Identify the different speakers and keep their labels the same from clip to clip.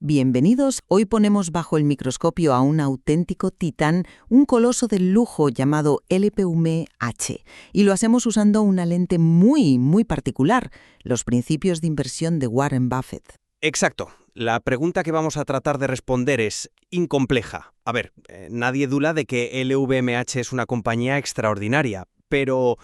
Speaker 1: Bienvenidos. Hoy ponemos bajo el microscopio a un auténtico titán, un coloso del lujo llamado LPUMH. Y lo hacemos usando una lente muy particular, los principios de inversión de Warren Buffett.
Speaker 2: Exacto. La pregunta que vamos a tratar de responder es incompleja. A ver, nadie duda de que LVMH es una compañía extraordinaria, pero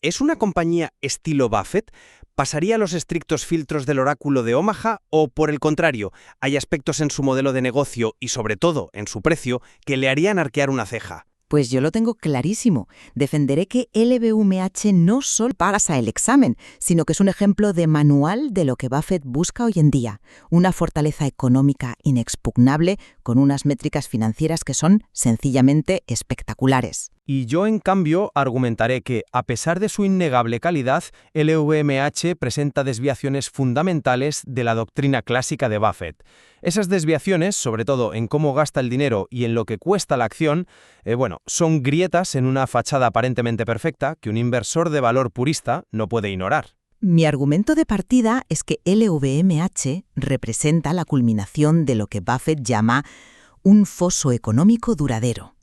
Speaker 2: ¿es una compañía estilo Buffett? ¿Pasaría los estrictos filtros del oráculo de Omaha o, por el contrario, hay aspectos en su modelo de negocio y, sobre todo, en su precio, que le harían arquear una ceja?
Speaker 1: Pues yo lo tengo clarísimo. Defenderé que LVMH no solo pasa el examen, sino que es un ejemplo de manual de lo que Buffett busca hoy en día. Una fortaleza económica inexpugnable con unas métricas financieras que son sencillamente espectaculares.
Speaker 2: Y yo, en cambio, argumentaré que, a pesar de su innegable calidad, LVMH presenta desviaciones fundamentales de la doctrina clásica de Buffett. Esas desviaciones, sobre todo en cómo gasta el dinero y en lo que cuesta la acción, son grietas en una fachada aparentemente perfecta que un inversor de valor purista no puede ignorar.
Speaker 1: Mi argumento de partida es que LVMH representa la culminación de lo que Buffett llama un foso económico duradero.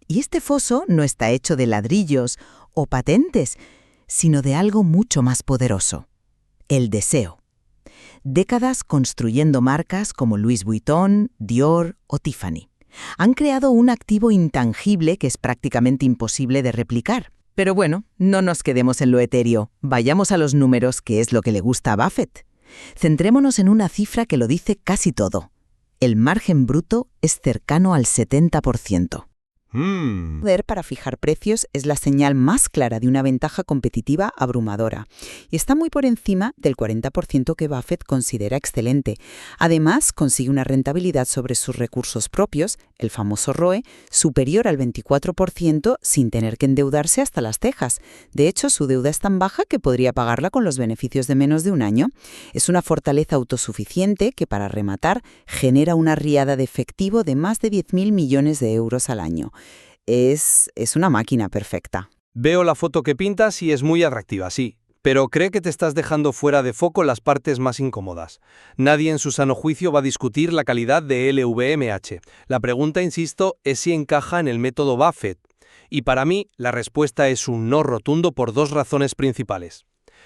Speaker 1: Y este foso no está hecho de ladrillos o patentes, sino de algo mucho más poderoso: el deseo. Décadas construyendo marcas como Louis Vuitton, Dior o Tiffany. Han creado un activo intangible que es prácticamente imposible de replicar. Pero bueno, no nos quedemos en lo etéreo. Vayamos a los números, que es lo que le gusta a Buffett. Centrémonos en una cifra que lo dice casi todo. El margen bruto es cercano al 70%. Poder para fijar precios es la señal más clara de una ventaja competitiva abrumadora y está muy por encima del 40% que Buffett considera excelente. Además, consigue una rentabilidad sobre sus recursos propios, el famoso ROE, superior al 24% sin tener que endeudarse hasta las cejas. De hecho, su deuda es tan baja que podría pagarla con los beneficios de menos de un año. Es una fortaleza autosuficiente que, para rematar, genera una riada de efectivo de más de 10.000 millones de euros al año. Es una máquina perfecta.
Speaker 2: Veo la foto que pintas y es muy atractiva, sí, pero cree que te estás dejando fuera de foco las partes más incómodas. Nadie en su sano juicio va a discutir la calidad de LVMH. La pregunta, insisto, es si encaja en el método Buffett. Y para mí, la respuesta es un no rotundo por dos razones principales.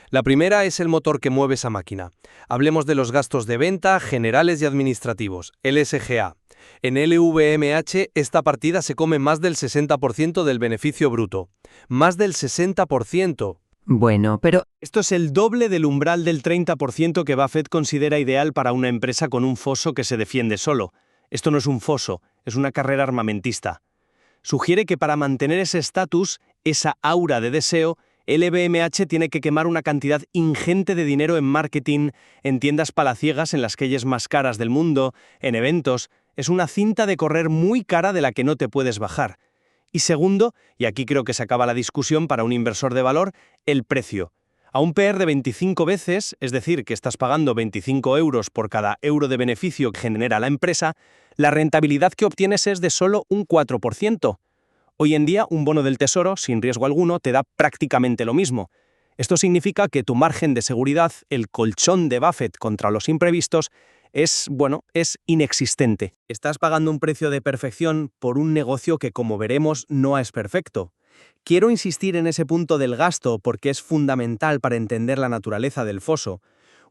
Speaker 2: La primera es el motor que mueve esa máquina. Hablemos de los gastos de venta, generales y administrativos, el SG&A. En LVMH esta partida se come más del 60% del beneficio bruto. Más del 60%.
Speaker 1: Bueno, pero
Speaker 2: Esto es el doble del umbral del 30% que Buffett considera ideal para una empresa con un foso que se defiende solo. Esto no es un foso, es una carrera armamentista. Sugiere que para mantener ese estatus, esa aura de deseo, LVMH tiene que quemar una cantidad ingente de dinero en marketing, en tiendas palaciegas en las calles más caras del mundo, en eventos. Es una cinta de correr muy cara de la que no te puedes bajar. Y segundo, y aquí creo que se acaba la discusión para un inversor de valor, el precio. A un PR de 25 veces, es decir, que estás pagando 25 euros por cada euro de beneficio que genera la empresa, la rentabilidad que obtienes es de solo un 4%. Hoy en día, un bono del Tesoro, sin riesgo alguno, te da prácticamente lo mismo. Esto significa que tu margen de seguridad, el colchón de Buffett contra los imprevistos, es inexistente. Estás pagando un precio de perfección por un negocio que, como veremos, no es perfecto. Quiero insistir en ese punto del gasto porque es fundamental para entender la naturaleza del foso.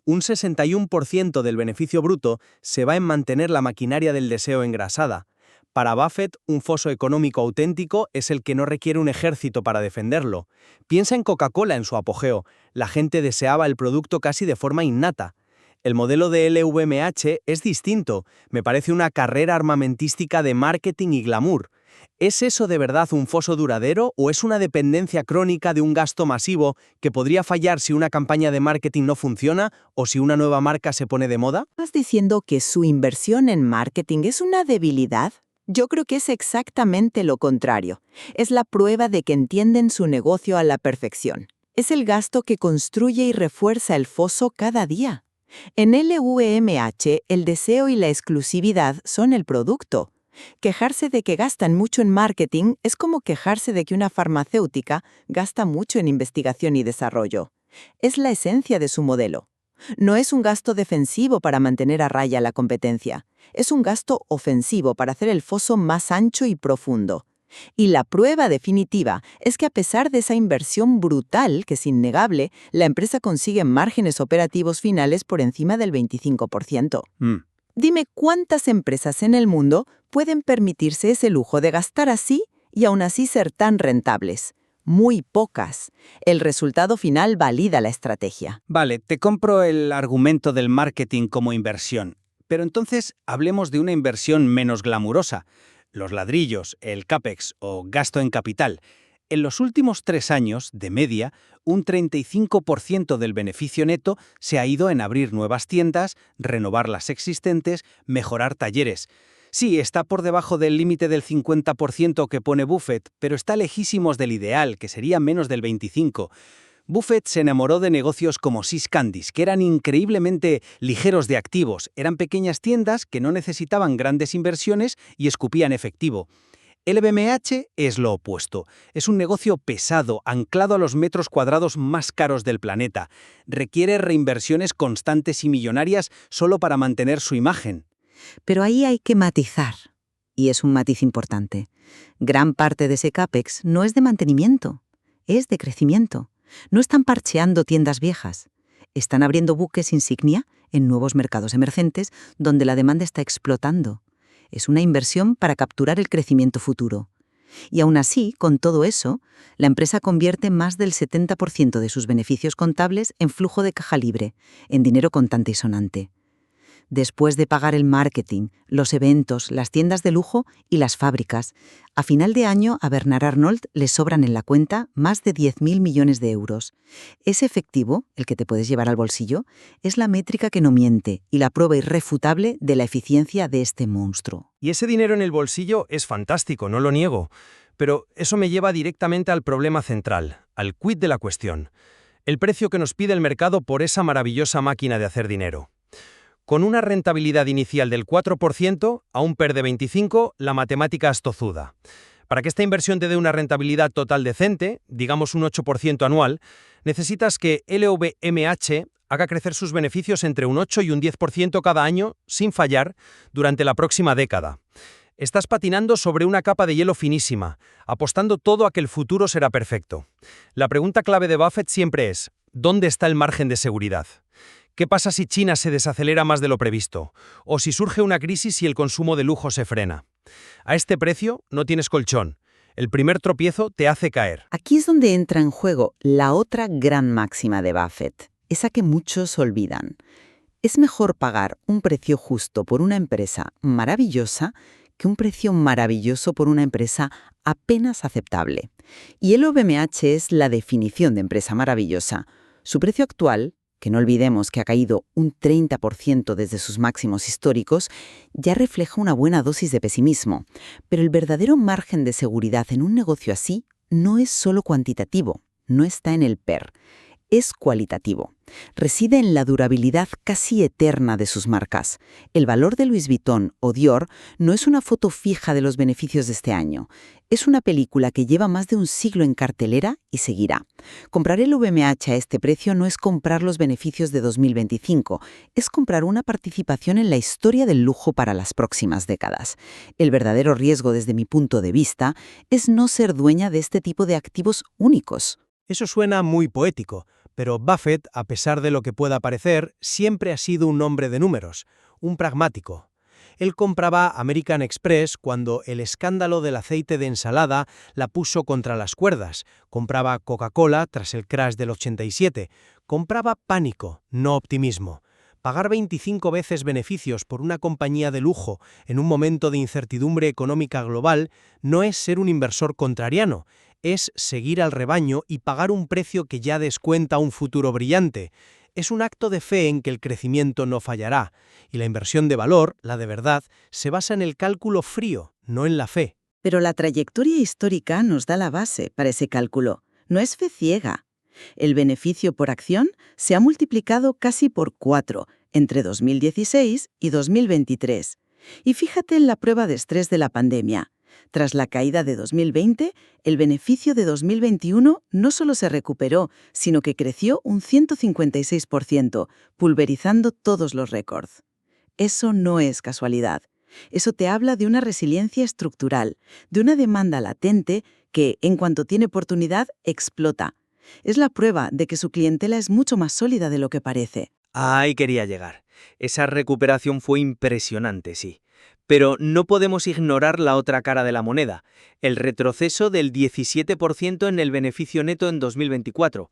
Speaker 2: Un 61% del beneficio bruto se va en mantener la maquinaria del deseo engrasada. Para Buffett, un foso económico auténtico es el que no requiere un ejército para defenderlo. Piensa en Coca-Cola en su apogeo. La gente deseaba el producto casi de forma innata. El modelo de LVMH es distinto. Me parece una carrera armamentística de marketing y glamour. ¿Es eso de verdad un foso duradero o es una dependencia crónica de un gasto masivo que podría fallar si una campaña de marketing no funciona o si una nueva marca se pone de moda?
Speaker 1: ¿estás diciendo que su inversión en marketing es una debilidad? Yo creo que es exactamente lo contrario. Es la prueba de que entienden su negocio a la perfección. Es el gasto que construye y refuerza el foso cada día. En LVMH, el deseo y la exclusividad son el producto. Quejarse de que gastan mucho en marketing es como quejarse de que una farmacéutica gasta mucho en investigación y desarrollo. Es la esencia de su modelo. No es un gasto defensivo para mantener a raya la competencia. Es un gasto ofensivo para hacer el foso más ancho y profundo. Y la prueba definitiva es que a pesar de esa inversión brutal, que es innegable, la empresa consigue márgenes operativos finales por encima del 25%. Dime cuántas empresas en el mundo pueden permitirse ese lujo de gastar así y aún así ser tan rentables. Muy pocas. El resultado final valida la estrategia.
Speaker 3: Vale, te compro el argumento del marketing como inversión. Pero entonces hablemos de una inversión menos glamurosa. Los ladrillos, el CAPEX o gasto en capital. En los últimos 3 años, de media, un 35% del beneficio neto se ha ido en abrir nuevas tiendas, renovar las existentes, mejorar talleres. Sí, está por debajo del límite del 50% que pone Buffett, pero está lejísimos del ideal, que sería menos del 25%. Buffett se enamoró de negocios como See's Candies, que eran increíblemente ligeros de activos. Eran pequeñas tiendas que no necesitaban grandes inversiones y escupían efectivo. LVMH es lo opuesto. Es un negocio pesado, anclado a los metros cuadrados más caros del planeta. Requiere reinversiones constantes y millonarias solo para mantener su imagen.
Speaker 1: Pero ahí hay que matizar. Y es un matiz importante. Gran parte de ese CAPEX no es de mantenimiento, es de crecimiento. No están parcheando tiendas viejas. Están abriendo buques insignia en nuevos mercados emergentes donde la demanda está explotando. Es una inversión para capturar el crecimiento futuro. Y aún así, con todo eso, la empresa convierte más del 70% de sus beneficios contables en flujo de caja libre, en dinero contante y sonante. Después de pagar el marketing, los eventos, las tiendas de lujo y las fábricas, a final de año a Bernard Arnault le sobran en la cuenta más de 10.000 millones de euros. Ese efectivo, el que te puedes llevar al bolsillo, es la métrica que no miente y la prueba irrefutable de la eficiencia de este monstruo.
Speaker 2: Y ese dinero en el bolsillo es fantástico, no lo niego. Pero eso me lleva directamente al problema central, al quid de la cuestión. El precio que nos pide el mercado por esa maravillosa máquina de hacer dinero. Con una rentabilidad inicial del 4%, a un PER de 25, la matemática es tozuda. Para que esta inversión te dé una rentabilidad total decente, digamos un 8% anual, necesitas que LVMH haga crecer sus beneficios entre un 8 y un 10% cada año, sin fallar, durante la próxima década. Estás patinando sobre una capa de hielo finísima, apostando todo a que el futuro será perfecto. La pregunta clave de Buffett siempre es, ¿dónde está el margen de seguridad? ¿Qué pasa si China se desacelera más de lo previsto? ¿O si surge una crisis y el consumo de lujo se frena? A este precio no tienes colchón. El primer tropiezo te hace caer.
Speaker 1: Aquí es donde entra en juego la otra gran máxima de Buffett, esa que muchos olvidan. Es mejor pagar un precio justo por una empresa maravillosa que un precio maravilloso por una empresa apenas aceptable. Y el LVMH es la definición de empresa maravillosa. Su precio actual, que no olvidemos que ha caído un 30% desde sus máximos históricos, ya refleja una buena dosis de pesimismo. Pero el verdadero margen de seguridad en un negocio así no es solo cuantitativo, no está en el PER. Es cualitativo. Reside en la durabilidad casi eterna de sus marcas. El valor de Louis Vuitton o Dior no es una foto fija de los beneficios de este año. Es una película que lleva más de un siglo en cartelera y seguirá. Comprar el LVMH a este precio no es comprar los beneficios de 2025, es comprar una participación en la historia del lujo para las próximas décadas. El verdadero riesgo desde mi punto de vista es no ser dueña de este tipo de activos únicos.
Speaker 2: Eso suena muy poético, pero Buffett, a pesar de lo que pueda parecer, siempre ha sido un hombre de números, un pragmático. Él compraba American Express cuando el escándalo del aceite de ensalada la puso contra las cuerdas, compraba Coca-Cola tras el crash del 87, compraba pánico, no optimismo. Pagar 25 veces beneficios por una compañía de lujo en un momento de incertidumbre económica global no es ser un inversor contrariano, es seguir al rebaño y pagar un precio que ya descuenta un futuro brillante. Es un acto de fe en que el crecimiento no fallará, y la inversión de valor, la de verdad, se basa en el cálculo frío, no en la fe.
Speaker 1: Pero la trayectoria histórica nos da la base para ese cálculo. No es fe ciega. El beneficio por acción se ha multiplicado casi por 4 entre 2016 y 2023. Y fíjate en la prueba de estrés de la pandemia. Tras la caída de 2020, el beneficio de 2021 no solo se recuperó, sino que creció un 156%, pulverizando todos los récords.
Speaker 4: eso no es casualidad. Eso te habla de una resiliencia estructural, de una demanda latente que, en cuanto tiene oportunidad, explota. Es la prueba de que su clientela es mucho más sólida de lo que parece.
Speaker 5: Ahí quería llegar. Esa recuperación fue impresionante, sí. Pero no podemos ignorar la otra cara de la moneda, el retroceso del 17% en el beneficio neto en 2024.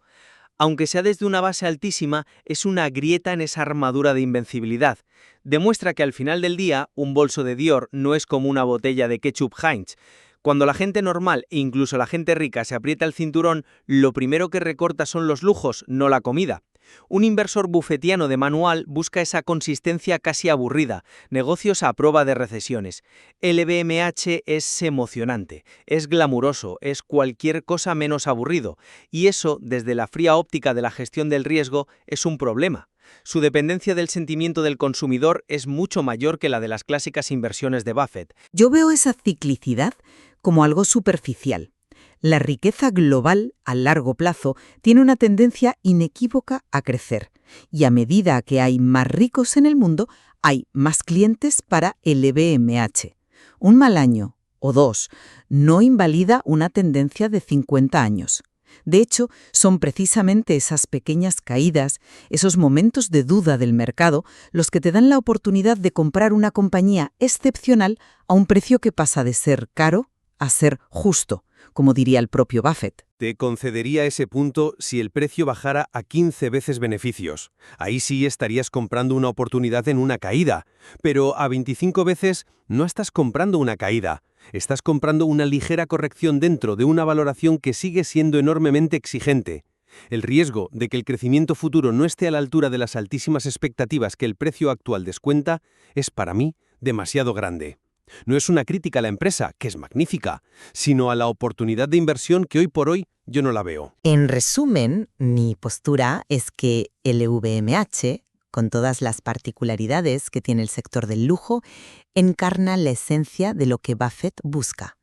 Speaker 5: Aunque sea desde una base altísima, es una grieta en esa armadura de invencibilidad. Demuestra que al final del día, un bolso de Dior no es como una botella de ketchup Heinz. Cuando la gente normal e incluso la gente rica se aprieta el cinturón, lo primero que recorta son los lujos, no la comida. Un inversor bufetiano de manual busca esa consistencia casi aburrida, negocios a prueba de recesiones. El LVMH es emocionante, es glamuroso, es cualquier cosa menos aburrido, y eso, desde la fría óptica de la gestión del riesgo, es un problema. Su dependencia del sentimiento del consumidor es mucho mayor que la de las clásicas inversiones de Buffett.
Speaker 1: Yo veo esa ciclicidad como algo superficial. La riqueza global, a largo plazo, tiene una tendencia inequívoca a crecer. Y a medida que hay más ricos en el mundo, hay más clientes para el LVMH. Un mal año, o dos, no invalida una tendencia de 50 años. De hecho, son precisamente esas pequeñas caídas, esos momentos de duda del mercado, los que te dan la oportunidad de comprar una compañía excepcional a un precio que pasa de ser caro a ser justo, como diría el propio Buffett.
Speaker 2: Te concedería ese punto si el precio bajara a 15 veces beneficios. Ahí sí estarías comprando una oportunidad en una caída. Pero a 25 veces no estás comprando una caída. Estás comprando una ligera corrección dentro de una valoración que sigue siendo enormemente exigente. El riesgo de que el crecimiento futuro no esté a la altura de las altísimas expectativas que el precio actual descuenta es, para mí, demasiado grande. No es una crítica a la empresa, que es magnífica, sino a la oportunidad de inversión que hoy por hoy yo no la veo.
Speaker 1: En resumen, mi postura es que el LVMH, con todas las particularidades que tiene el sector del lujo, encarna la esencia de lo que Buffett busca.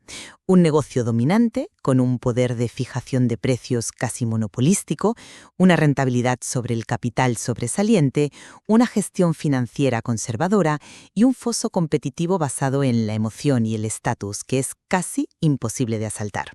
Speaker 1: Un negocio dominante, con un poder de fijación de precios casi monopolístico, una rentabilidad sobre el capital sobresaliente, una gestión financiera conservadora y un foso competitivo basado en la emoción y el estatus que es casi imposible de asaltar.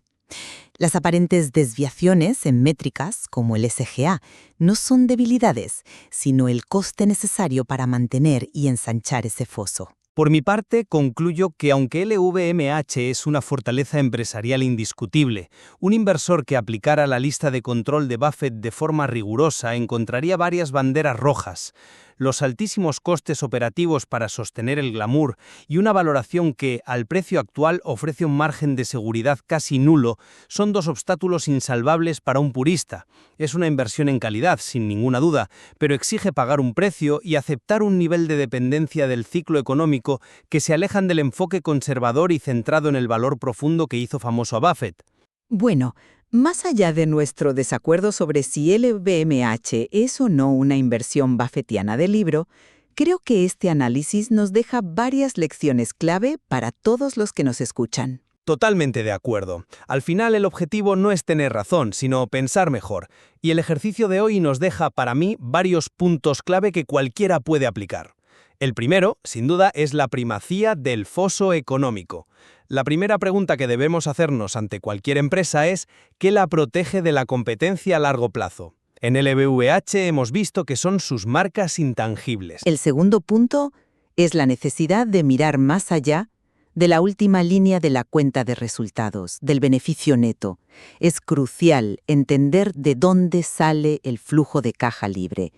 Speaker 1: Las aparentes desviaciones en métricas, como el SGA, no son debilidades, sino el coste necesario para mantener y ensanchar ese foso.
Speaker 3: Por mi parte, concluyo que aunque LVMH es una fortaleza empresarial indiscutible, un inversor que aplicara la lista de control de Buffett de forma rigurosa encontraría varias banderas rojas. Los altísimos costes operativos para sostener el glamour y una valoración que, al precio actual, ofrece un margen de seguridad casi nulo, son dos obstáculos insalvables para un purista. Es una inversión en calidad, sin ninguna duda, pero exige pagar un precio y aceptar un nivel de dependencia del ciclo económico que se alejan del enfoque conservador y centrado en el valor profundo que hizo famoso a Buffett.
Speaker 4: Bueno, más allá de nuestro desacuerdo sobre si el LVMH es o no una inversión buffettiana del libro, creo que este análisis nos deja varias lecciones clave para todos los que nos escuchan.
Speaker 3: Totalmente de acuerdo. Al final el objetivo no es tener razón, sino pensar mejor. Y el ejercicio de hoy nos deja, para mí, varios puntos clave que cualquiera puede aplicar. El primero, sin duda, es la primacía del foso económico. La primera pregunta que debemos hacernos ante cualquier empresa es ¿qué la protege de la competencia a largo plazo? En el LVMH hemos visto que son sus marcas intangibles.
Speaker 4: El segundo punto es la necesidad de mirar más allá de la última línea de la cuenta de resultados, del beneficio neto. Es crucial entender de dónde sale el flujo de caja libre.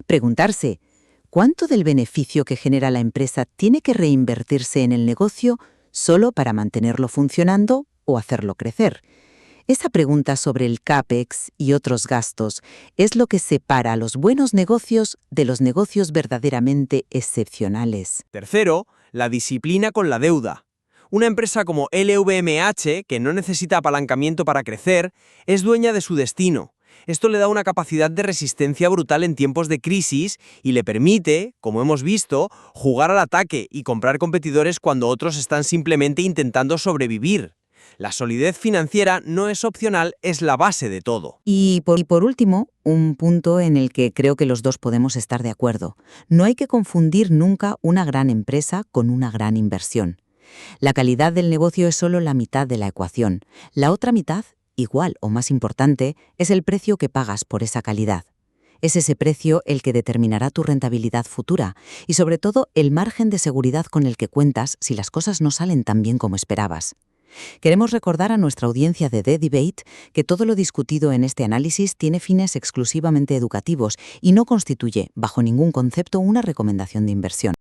Speaker 4: Preguntarse, ¿cuánto del beneficio que genera la empresa tiene que reinvertirse en el negocio solo para mantenerlo funcionando o hacerlo crecer? Esa pregunta sobre el CAPEX y otros gastos es lo que separa a los buenos negocios de los negocios verdaderamente excepcionales.
Speaker 5: Tercero, la disciplina con la deuda. Una empresa como LVMH, que no necesita apalancamiento para crecer, es dueña de su destino. Esto le da una capacidad de resistencia brutal en tiempos de crisis y le permite, como hemos visto, jugar al ataque y comprar competidores cuando otros están simplemente intentando sobrevivir.
Speaker 6: La solidez financiera no es opcional, es la base de todo.
Speaker 4: Y por último, un punto en el que creo que los dos podemos estar de acuerdo. No hay que confundir nunca una gran empresa con una gran inversión. La calidad del negocio es solo la mitad de la ecuación. La otra mitad, igual o más importante, es el precio que pagas por esa calidad. Es ese precio el que determinará tu rentabilidad futura y, sobre todo, el margen de seguridad con el que cuentas si las cosas no salen tan bien como esperabas. Queremos recordar a nuestra audiencia de The Debate que todo lo discutido en este análisis tiene fines exclusivamente educativos y no constituye, bajo ningún concepto, una recomendación de inversión.